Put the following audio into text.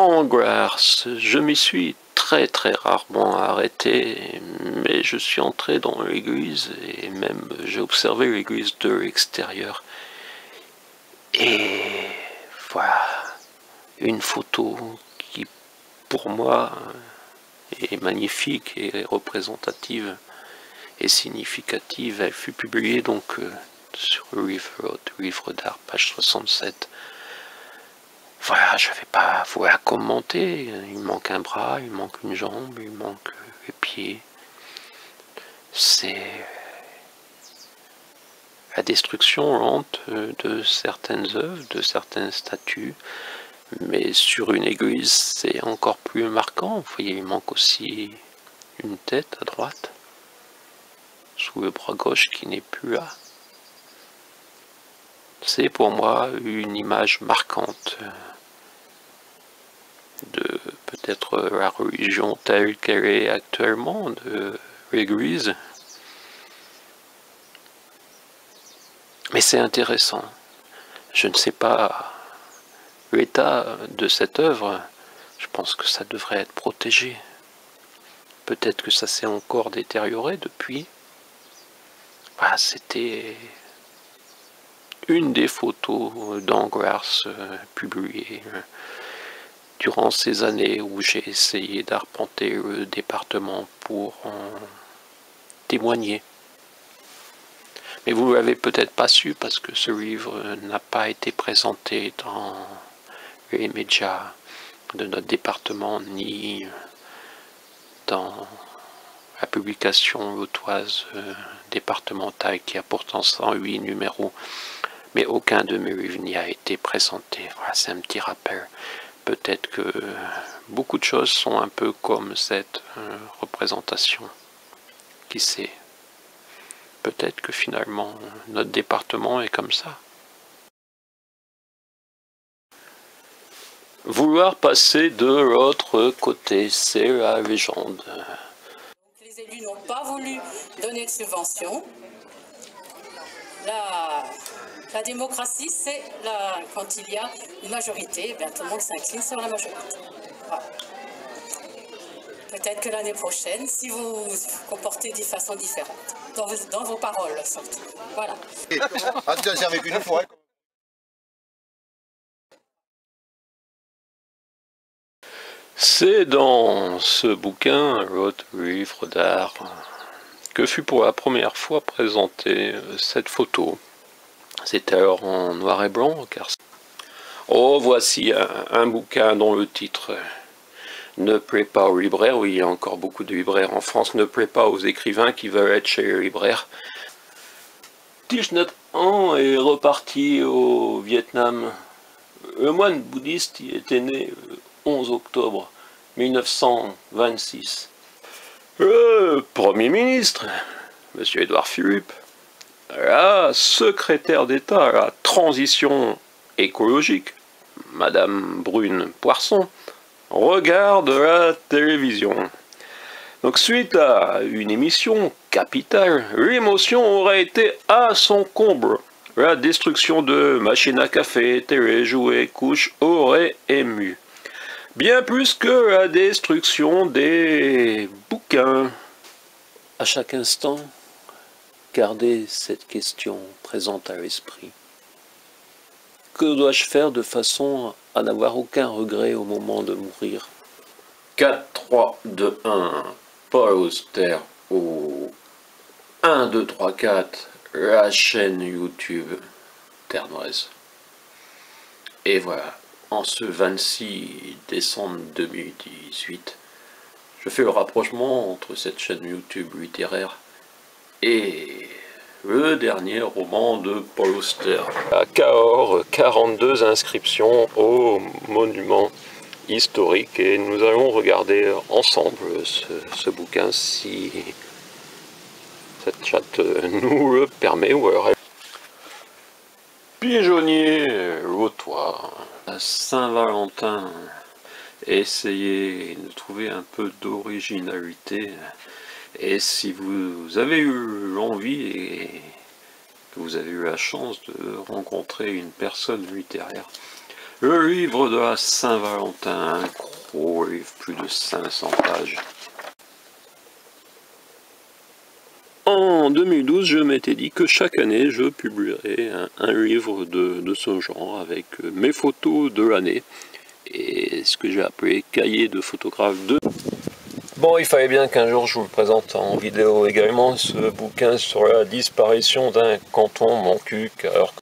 en Grèce. Je m'y suis très rarement arrêté, mais je suis entré dans l'église et même j'ai observé l'église de l'extérieur. Et voilà, une photo qui pour moi est magnifique et représentative et significative. Elle fut publiée donc sur le livre d'art, page 67. Voilà, je ne vais pas vous la commenter. Il manque un bras, il manque une jambe, il manque les pieds. C'est la destruction lente de certaines œuvres, de certaines statues. Mais sur une église, c'est encore plus marquant. Vous voyez, il manque aussi une tête à droite, sous le bras gauche qui n'est plus là. C'est pour moi une image marquante de peut-être la religion telle qu'elle est actuellement, de l'Église. Mais c'est intéressant. Je ne sais pas l'état de cette œuvre. Je pense que ça devrait être protégé. Peut-être que ça s'est encore détérioré depuis. Voilà, c'était une des photos d'Angers publiées durant ces années où j'ai essayé d'arpenter le département pour en témoigner. Mais vous ne l'avez peut-être pas su parce que ce livre n'a pas été présenté dans les médias de notre département ni dans la publication lotoise départementale qui a pourtant 108 numéros, mais aucun de mes livres n'y a été présenté. Voilà, c'est un petit rappel. Peut-être que beaucoup de choses sont un peu comme cette représentation. Qui sait? Peut-être que finalement notre département est comme ça. Vouloir passer de l'autre côté, c'est la légende. Les élus n'ont pas voulu donner de subventions. La démocratie, c'est quand il y a une majorité, bien, tout le monde s'incline sur la majorité. Voilà. Peut-être que l'année prochaine, si vous vous comportez de façon différente, dans vos paroles surtout. Voilà. Ah, tu as servi qu'une fois. C'est dans ce bouquin, l'autre livre d'art, que fut pour la première fois présentée cette photo. C'était alors en noir et blanc, car... Oh, voici un bouquin dont le titre ne plaît pas aux libraires. Oui, il y a encore beaucoup de libraires en France, ne plaît pas aux écrivains qui veulent être chez les libraires. Thich Nhat Hanh est reparti au Vietnam. Le moine bouddhiste y était né le 11 octobre 1926. Le Premier ministre, M. Édouard Philippe, la secrétaire d'État à la transition écologique, Madame Brune Poisson, regarde la télévision. Donc suite à une émission capitale, l'émotion aurait été à son comble. La destruction de machines à café, télé, jouets, couches aurait ému. Bien plus que la destruction des bouquins. À chaque instant, gardez cette question présente à l'esprit. Que dois-je faire de façon à n'avoir aucun regret au moment de mourir? 4, 3, 2, 1, Paul Auster au 1, 2, 3, 4, la chaîne YouTube Ternoise. Et voilà, en ce 26 décembre 2018, je fais le rapprochement entre cette chaîne YouTube littéraire et le dernier roman de Paul Auster. À Cahors, 42 inscriptions au monument historique et nous allons regarder ensemble ce bouquin si cette chatte nous le permet. Ou alors... Pigeonnier lotois, Saint-Valentin, essayez de trouver un peu d'originalité. Et si vous avez eu l'envie et que vous avez eu la chance de rencontrer une personne littéraire, Le livre de la Saint-Valentin, un gros livre, plus de 500 pages. En 2012, je m'étais dit que chaque année, je publierais un livre de ce genre avec mes photos de l'année et ce que j'ai appelé cahier de photographe 2. Bon, il fallait bien qu'un jour je vous le présente en vidéo également, ce bouquin sur la disparition d'un canton Montcuq, alors